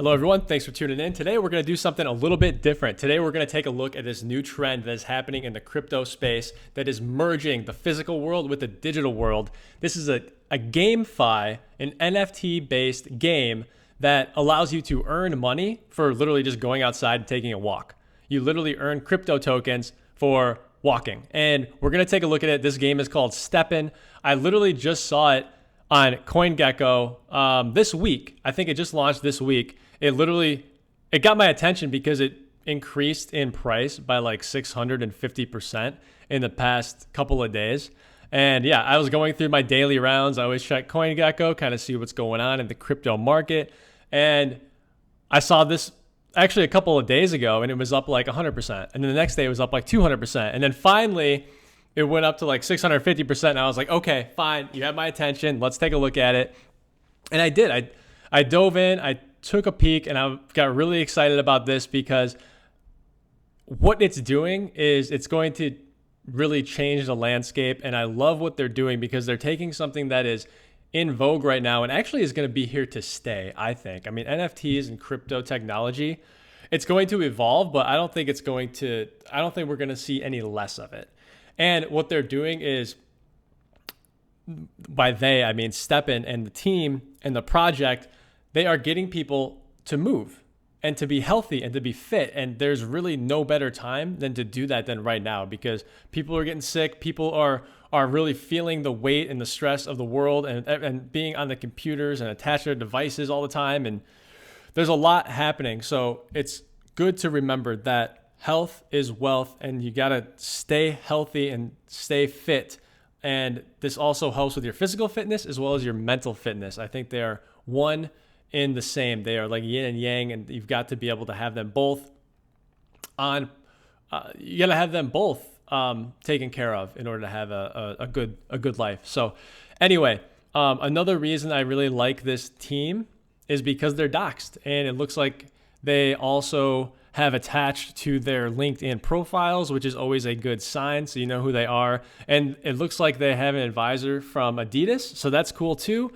Hello everyone, thanks for tuning in. Today we're going to do something a little bit different. Today we're going to take a look at this new trend that is happening in the crypto space that is merging the physical world with the digital world. This is a GameFi, an NFT based game that allows you to earn money for literally just going outside and taking a walk. You literally earn crypto tokens for walking. And we're going to take a look at it. This game is called STEPN. I literally just saw it on CoinGecko this week. I think it just launched this week. It got my attention because it increased in price by like 650% in the past couple of days. And yeah, I was going through my daily rounds. I always check CoinGecko, kind of see what's going on in the crypto market. And I saw this actually a couple of days ago and it was up like 100%. And then the next day it was up like 200%. And then finally it went up to like 650%. And I was like, okay, fine. You have my attention. Let's take a look at it. And I did. I dove in. I took a peek and I got really excited about this because what it's doing is it's going to really change the landscape. And I love what they're doing because they're taking something that is in vogue right now and actually is going to be here to stay, I think. I mean, NFTs and crypto technology, it's going to evolve, but I don't think we're going to see any less of it. And what they're doing is, by they, I mean STEPN and the team and the project, they are getting people to move and to be healthy and to be fit. And there's really no better time than to do that than right now because people are getting sick. People are really feeling the weight and the stress of the world and being on the computers and attached to their devices all the time. And there's a lot happening. So it's good to remember that health is wealth and you got to stay healthy and stay fit. And this also helps with your physical fitness as well as your mental fitness. I think they are one in the same. They are like yin and yang, and you've got to be able to have them both on. You got to have them both taken care of in order to have a good life. So, anyway, another reason I really like this team is because they're doxed, and it looks like they also have attached to their LinkedIn profiles, which is always a good sign, so you know who they are. And it looks like they have an advisor from Adidas, so that's cool too.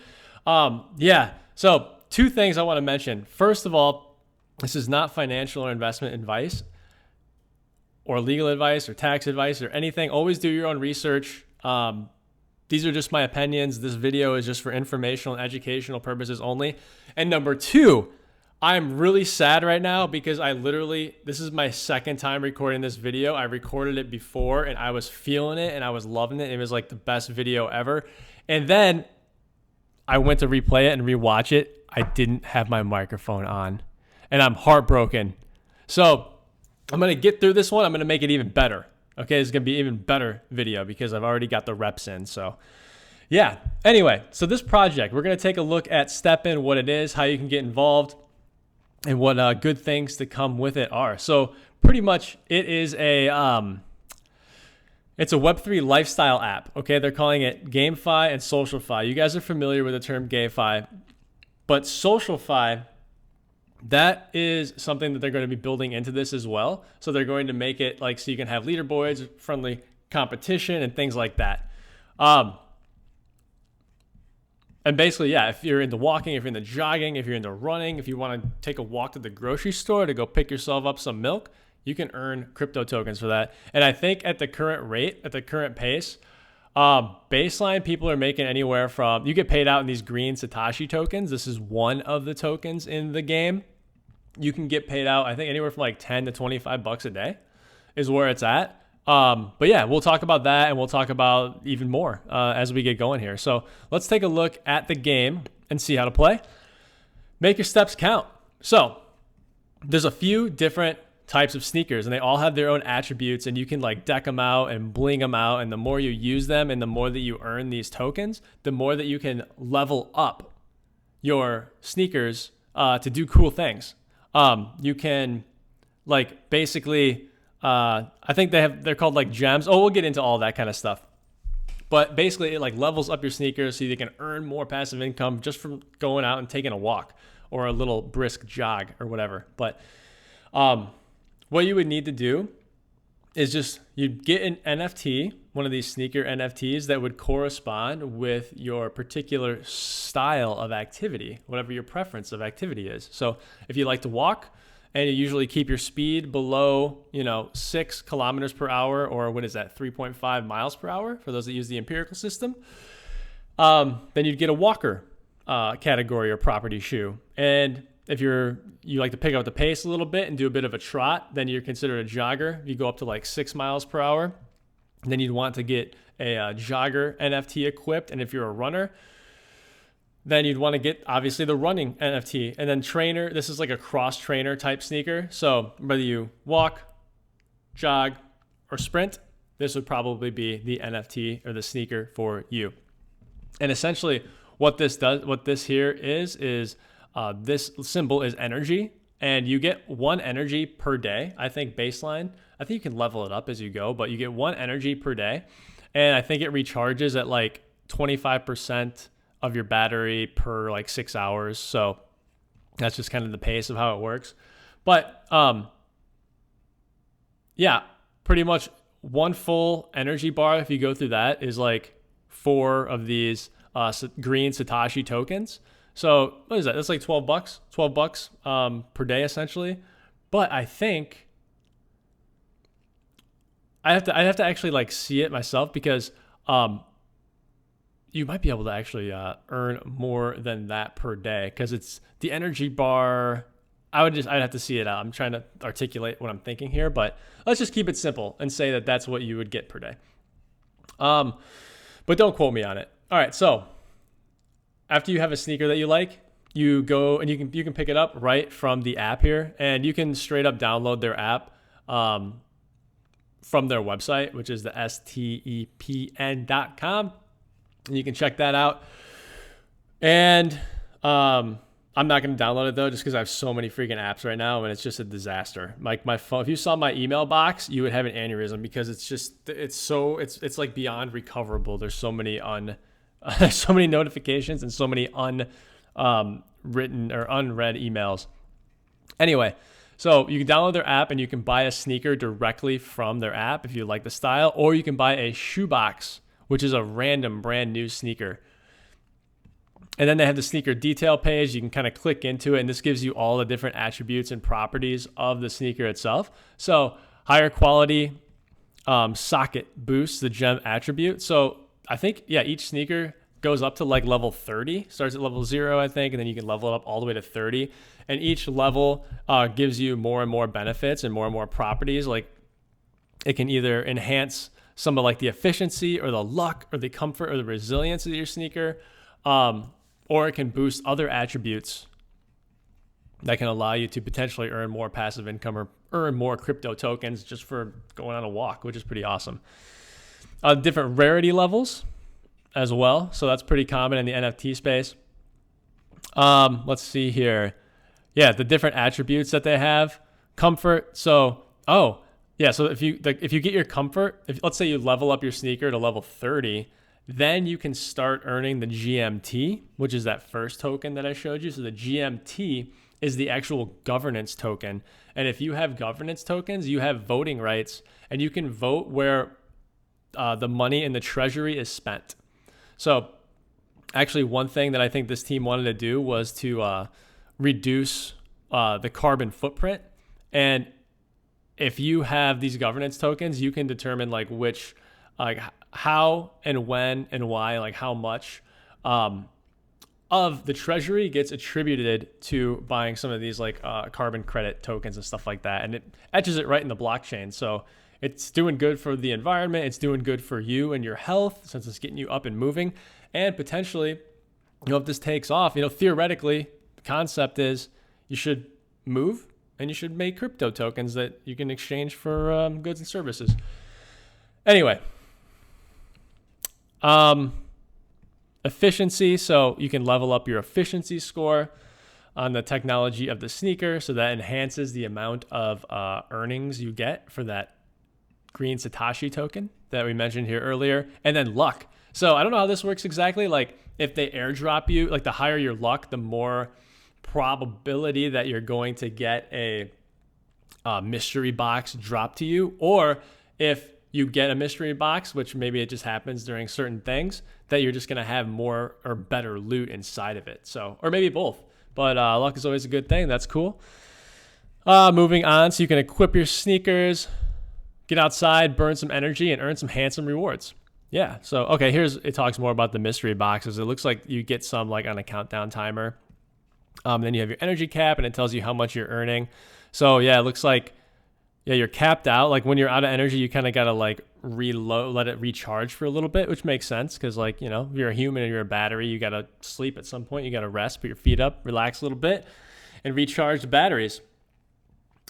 So two things I want to mention. First of all, this is not financial or investment advice or legal advice or tax advice or anything. Always do your own research. These are just my opinions. This video is just for informational and educational purposes only. And number two, I'm really sad right now because this is my second time recording this video. I recorded it before and I was feeling it and I was loving it. It was like the best video ever. And then I went to replay it and rewatch it. I didn't have my microphone on and I'm heartbroken. So I'm going to get through this one. I'm going to make it even better. Okay. It's going to be an even better video because I've already got the reps in. So yeah. Anyway, so this project, we're going to take a look at STEPN, what it is, how you can get involved, and what good things to come with it are. So pretty much it is it's a Web3 lifestyle app. Okay. They're calling it GameFi and SocialFi. You guys are familiar with the term GameFi. But SocialFi, that is something that they're going to be building into this as well. So they're going to make it like so you can have leaderboards, friendly competition, and things like that. And basically, yeah, if you're into walking, if you're into jogging, if you're into running, if you want to take a walk to the grocery store to go pick yourself up some milk, you can earn crypto tokens for that. And I think at the current rate, at the current pace, baseline people are making anywhere from, you get paid out in these green Satoshi tokens. This is one of the tokens in the game. You can get paid out, I think anywhere from like 10 to 25 bucks a day is where it's at. But yeah, we'll talk about that and we'll talk about even more, as we get going here. So let's take a look at the game and see how to play. Make your steps count. So there's a few different types of sneakers and they all have their own attributes and you can like deck them out and bling them out. And the more you use them and the more that you earn these tokens, the more that you can level up your sneakers to do cool things. You can like basically, I think they're called like gems. Oh, we'll get into all that kind of stuff. But basically it like levels up your sneakers so you can earn more passive income just from going out and taking a walk or a little brisk jog or whatever. But what you would need to do is just you'd get an NFT, one of these sneaker NFTs that would correspond with your particular style of activity, whatever your preference of activity is. So if you like to walk and you usually keep your speed below, 6 kilometers per hour, or what is that, 3.5 miles per hour for those that use the empirical system, then you'd get a walker category or property shoe. And if you like to pick up the pace a little bit and do a bit of a trot, then you're considered a jogger. If you go up to like 6 miles per hour, then you'd want to get a jogger NFT equipped. And if you're a runner, then you'd want to get obviously the running NFT. And then trainer, this is like a cross trainer type sneaker. So whether you walk, jog, or sprint, this would probably be the NFT or the sneaker for you. And essentially what this here is this symbol is energy, and you get 1 energy per day. I think baseline, I think you can level it up as you go, but you get 1 energy per day. And I think it recharges at like 25% of your battery per like 6 hours. So that's just kind of the pace of how it works. But yeah, pretty much 1 full energy bar, if you go through that, is like 4 of these green Satoshi tokens. So what is that? That's like $12 per day essentially. But I think I have to actually like see it myself, because you might be able to actually earn more than that per day, because it's the energy bar. I'd have to see it out. I'm trying to articulate what I'm thinking here, but let's just keep it simple and say that that's what you would get per day. But don't quote me on it. All right, so after you have a sneaker that you like, you go and you can pick it up right from the app here, and you can straight up download their app from their website, which is the STEPN.com. And you can check that out. And I'm not going to download it though, just because I have so many freaking apps right now, and it's just a disaster. Like my phone, if you saw my email box, you would have an aneurysm, because it's like beyond recoverable. There's so many so many notifications and so many written or unread emails. Anyway, so you can download their app and you can buy a sneaker directly from their app if you like the style, or you can buy a shoebox, which is a random brand new sneaker. And then they have the sneaker detail page. You can kind of click into it, and this gives you all the different attributes and properties of the sneaker itself. So higher quality socket boosts the gem attribute. So I think, each sneaker goes up to like level 30, starts at level 0, I think, and then you can level it up all the way to 30. And each level gives you more and more benefits and more properties. Like it can either enhance some of like the efficiency or the luck or the comfort or the resilience of your sneaker, or it can boost other attributes that can allow you to potentially earn more passive income or earn more crypto tokens just for going on a walk, which is pretty awesome. Different rarity levels as well. So that's pretty common in the NFT space. Let's see here. Yeah, the different attributes that they have. Comfort. So, so if you get your comfort, let's say you level up your sneaker to level 30, then you can start earning the GMT, which is that first token that I showed you. So the GMT is the actual governance token. And if you have governance tokens, you have voting rights, and you can vote where the money in the treasury is spent. So actually one thing that I think this team wanted to do was to reduce the carbon footprint. And if you have these governance tokens, you can determine like which, like how and when and why, like how much of the treasury gets attributed to buying some of these like carbon credit tokens and stuff like that. And it etches it right in the blockchain. So it's doing good for the environment. It's doing good for you and your health, since it's getting you up and moving. And potentially, if this takes off, theoretically, the concept is you should move and you should make crypto tokens that you can exchange for goods and services. Anyway, efficiency. So you can level up your efficiency score on the technology of the sneaker. So that enhances the amount of earnings you get for that green Satoshi token that we mentioned here earlier. And then luck. So I don't know how this works exactly. Like if they airdrop you, like the higher your luck, the more probability that you're going to get a mystery box dropped to you. Or if you get a mystery box, which maybe it just happens during certain things, that you're just going to have more or better loot inside of it. So, or maybe both. But luck is always a good thing. That's cool. Moving on, so you can equip your sneakers, get outside, burn some energy, and earn some handsome rewards. Yeah, so, okay, it talks more about the mystery boxes. It looks like you get some like on a countdown timer. Then you have your energy cap, and it tells you how much you're earning. So, yeah, it looks like, yeah, you're capped out. Like when you're out of energy, you kind of got to like reload, let it recharge for a little bit, which makes sense because like, you know, you're a human and you're a battery. You got to sleep at some point. You got to rest, put your feet up, relax a little bit, and recharge the batteries.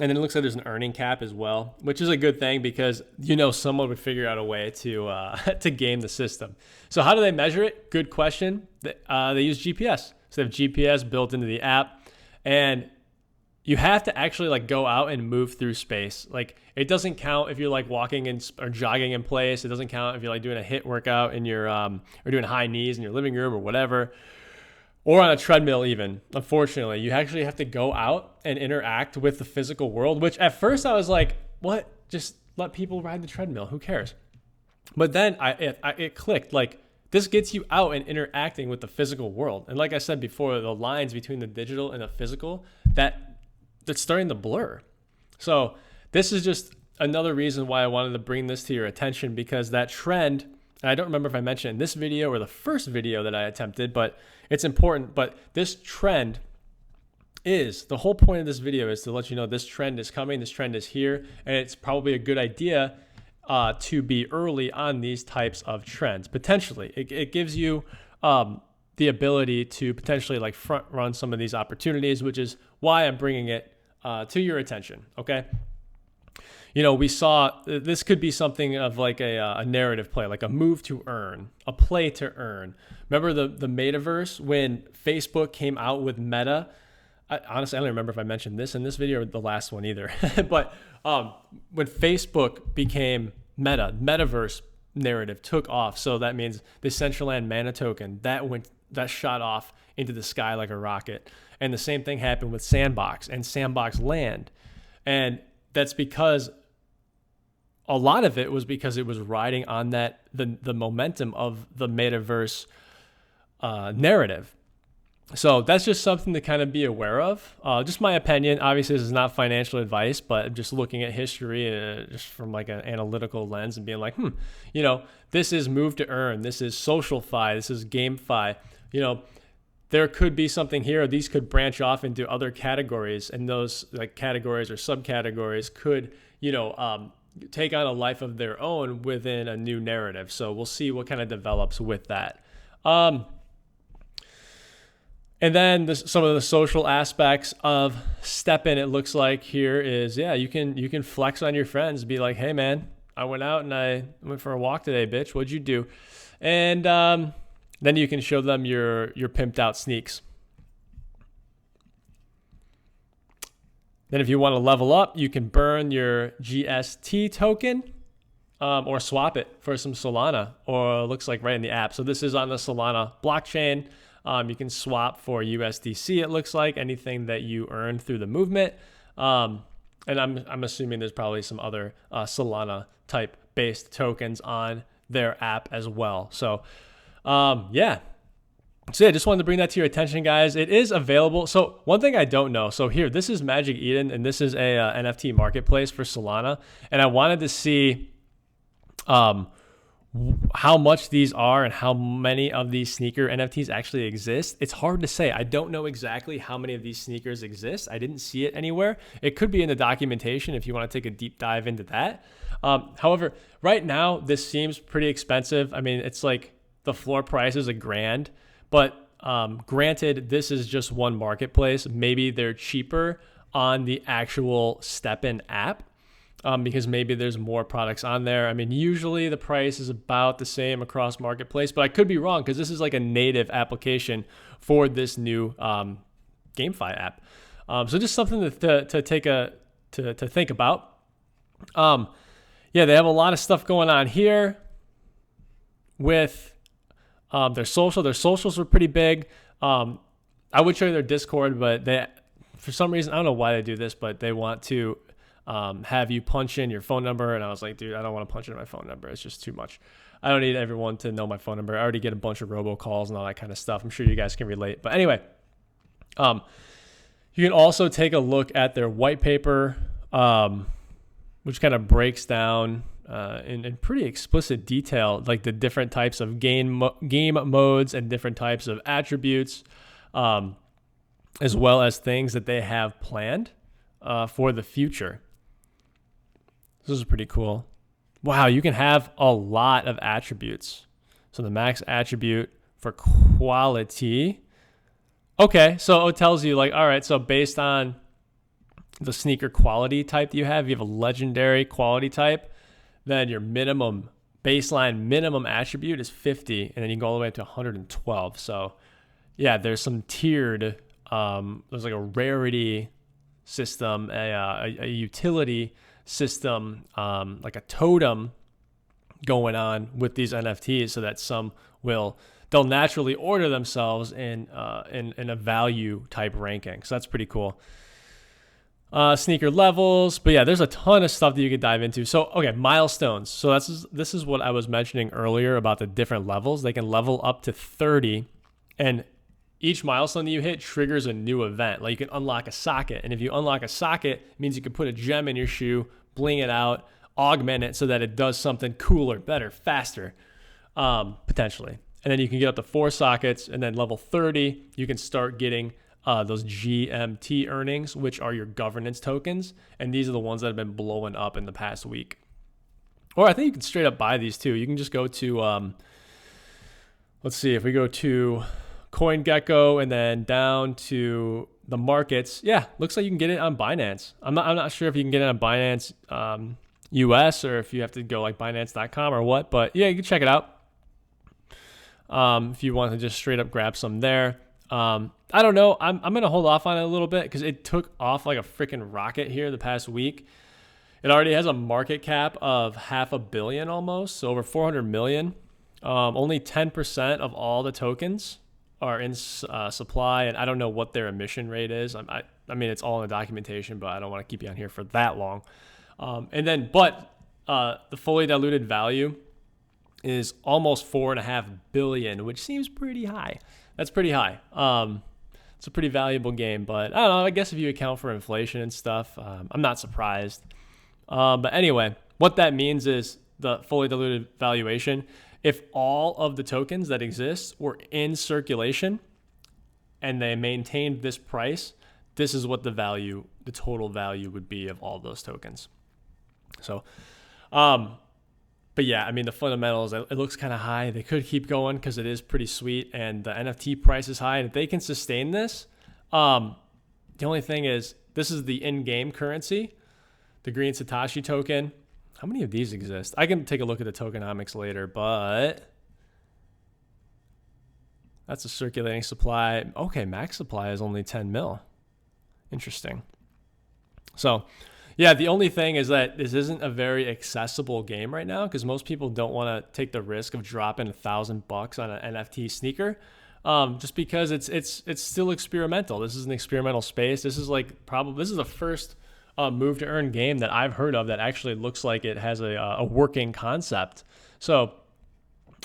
And then it looks like there's an earning cap as well, which is a good thing because, you know, someone would figure out a way to to game the system. So how do they measure it? Good question. They use GPS. So they have GPS built into the app, and you have to actually like go out and move through space. Like it doesn't count if you're like walking in or jogging in place. It doesn't count if you're like doing a HIIT workout in your or doing high knees in your living room or whatever. Or on a treadmill even, unfortunately. You actually have to go out and interact with the physical world, which at first I was like, what? Just let people ride the treadmill. Who cares? But then it clicked. Like, this gets you out and interacting with the physical world. And like I said before, the lines between the digital and the physical, that's starting to blur. So this is just another reason why I wanted to bring this to your attention, because that trend, and I don't remember if I mentioned it in this video or the first video that I attempted, but it's important. But this trend the whole point of this video is to let you know this trend is coming, this trend is here, and it's probably a good idea to be early on these types of trends. Potentially, it gives you the ability to potentially like front run some of these opportunities, which is why I'm bringing it to your attention. Okay. You know, we saw this could be something of like a narrative play, like a move to earn, a play to earn. Remember the metaverse when Facebook came out with Meta? Honestly, I don't remember if I mentioned this in this video or the last one either. But when Facebook became Meta, metaverse narrative took off. So that means the Decentraland Mana token that shot off into the sky like a rocket. And the same thing happened with Sandbox and Sandbox Land. And that's because a lot of it was because it was riding on the momentum of the metaverse narrative. So that's just something to kind of be aware of. Just my opinion. Obviously, this is not financial advice, but just looking at history just from like an analytical lens and being like, you know, this is move to earn. This is SocialFi. This is GameFi. You know, there could be something here. These could branch off into other categories, and those like categories or subcategories could, you know, take on a life of their own within a new narrative. So we'll see what kind of develops with that. And then some of the social aspects of STEPN, it looks like here is, yeah, you can flex on your friends, be like, hey man, I went out and I went for a walk today, bitch. What'd you do? And then you can show them your pimped out sneaks. Then if you want to level up, you can burn your GST token or swap it for some Solana, or it looks like right in the app. So this is on the Solana blockchain. You can swap for USDC, it looks like, anything that you earn through the movement. And I'm assuming there's probably some other Solana type based tokens on their app as well. So yeah. So yeah, just wanted to bring that to your attention, guys. It is available. So one thing I don't know. So here, this is Magic Eden, and this is a NFT marketplace for Solana. And I wanted to see how much these are and how many of these sneaker NFTs actually exist. It's hard to say. I don't know exactly how many of these sneakers exist. I didn't see it anywhere. It could be in the documentation if you want to take a deep dive into that. However, right now, this seems pretty expensive. I mean, it's like the floor price is $1,000. But granted, this is just one marketplace. Maybe they're cheaper on the actual STEPN app because maybe there's more products on there. I mean, usually the price is about the same across marketplace, but I could be wrong because this is like a native application for this new GameFi app. So just something to think about. Yeah, they have a lot of stuff going on here with their socials were pretty big. I would show you their Discord, but they, for some reason, I don't know why they do this, but they want to have you punch in your phone number. And I was like, dude, I don't want to punch in my phone number. It's just too much. I don't need everyone to know my phone number. I already get a bunch of robocalls and all that kind of stuff. I'm sure you guys can relate. But anyway, you can also take a look at their white paper, which kind of breaks down in pretty explicit detail, like the different types of game modes and different types of attributes, as well as things that they have planned for the future. This is pretty cool. Wow, you can have a lot of attributes. So the max attribute for quality. Okay, so it tells you like, all right, so based on the sneaker quality type that you have a legendary quality type, then your baseline minimum attribute is 50, and then you can go all the way up to 112. So yeah, there's some tiered, there's like a rarity system, a utility system, like a totem going on with these NFTs, so that some they'll naturally order themselves in a value type ranking. So that's pretty cool. Sneaker levels, but yeah, there's a ton of stuff that you could dive into. So, okay, milestones. So this is what I was mentioning earlier about the different levels. They can level up to 30, and each milestone that you hit triggers a new event. Like you can unlock a socket, and if you unlock a socket, it means you can put a gem in your shoe, bling it out, augment it so that it does something cooler, better, faster, potentially. And then you can get up to 4 sockets, and then level 30, you can start getting those GMT earnings, which are your governance tokens. And these are the ones that have been blowing up in the past week. Or I think you can straight up buy these too. You can just go to, let's see, if we go to CoinGecko and then down to the markets. Yeah, looks like you can get it on Binance. I'm not sure if you can get it on Binance US or if you have to go like Binance.com or what. But yeah, you can check it out if you want to just straight up grab some there. I don't know. I'm going to hold off on it a little bit because it took off like a freaking rocket here the past week. It already has a market cap of $500 million almost, so over 400 million. Only 10% of all the tokens are in supply, and I don't know what their emission rate is. I mean, it's all in the documentation, but I don't want to keep you on here for that long. But the fully diluted value is almost $4.5 billion, which seems pretty high. That's pretty high. It's a pretty valuable game, but I don't know. I guess if you account for inflation and stuff, I'm not surprised. But anyway, what that means is the fully diluted valuation. If all of the tokens that exist were in circulation and they maintained this price, this is what the total value would be of all those tokens. So, but yeah, I mean, the fundamentals, it looks kind of high. They could keep going because it is pretty sweet, and the NFT price is high. And if they can sustain this, the only thing is this is the in-game currency, the green Satoshi token. How many of these exist? I can take a look at the tokenomics later, but that's a circulating supply. Okay, max supply is only 10 mil. Interesting. So yeah, the only thing is that this isn't a very accessible game right now because most people don't want to take the risk of dropping $1,000 on an NFT sneaker, just because it's still experimental. This is an experimental space. This is the first move to earn game that I've heard of that actually looks like it has a working concept. So,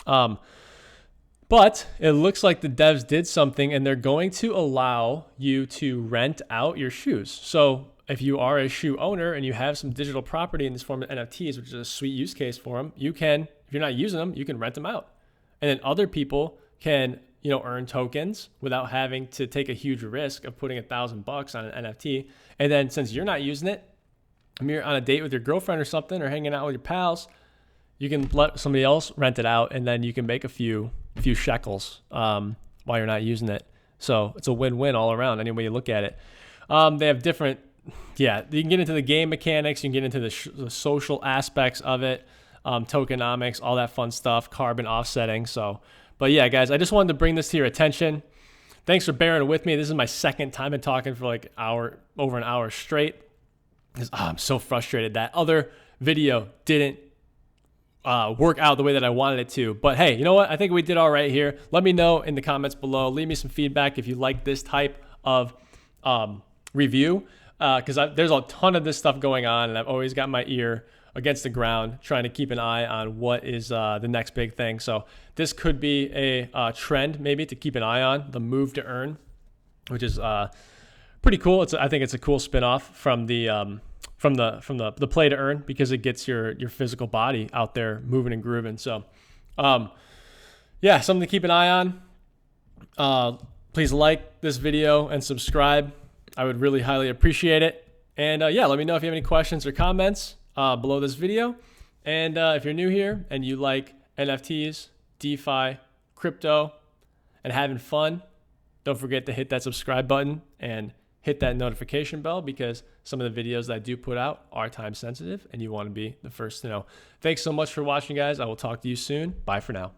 but it looks like the devs did something, and they're going to allow you to rent out your shoes. So if you are a shoe owner and you have some digital property in this form of NFTs, which is a sweet use case for them, you can, if you're not using them, you can rent them out. And then other people can, earn tokens without having to take a huge risk of putting $1,000 on an NFT. And then since you're not using it, if you're on a date with your girlfriend or something, or hanging out with your pals, you can let somebody else rent it out, and then you can make a few shekels while you're not using it. So it's a win-win all around, any way you look at it. They have different, you can get into the game mechanics, you can get into the social aspects of it, tokenomics, all that fun stuff, carbon offsetting. So, but yeah, guys, I just wanted to bring this to your attention. Thanks for bearing with me. This is my second time in talking for like over an hour straight. I'm so frustrated that other video didn't work out the way that I wanted it to. But hey, you know what? I think we did all right here. Let me know in the comments below. Leave me some feedback if you like this type of review. because there's a ton of this stuff going on, and I've always got my ear against the ground trying to keep an eye on what is the next big thing. So this could be a trend maybe to keep an eye on, the move to earn, which is pretty cool. I think it's a cool spin-off from the play to earn, because it gets your physical body out there moving and grooving. So yeah, something to keep an eye on. Please like this video and subscribe. I would really highly appreciate it. And yeah, let me know if you have any questions or comments below this video. And if you're new here and you like NFTs, DeFi, crypto, and having fun, don't forget to hit that subscribe button and hit that notification bell, because some of the videos that I do put out are time sensitive and you want to be the first to know. Thanks so much for watching, guys. I will talk to you soon. Bye for now.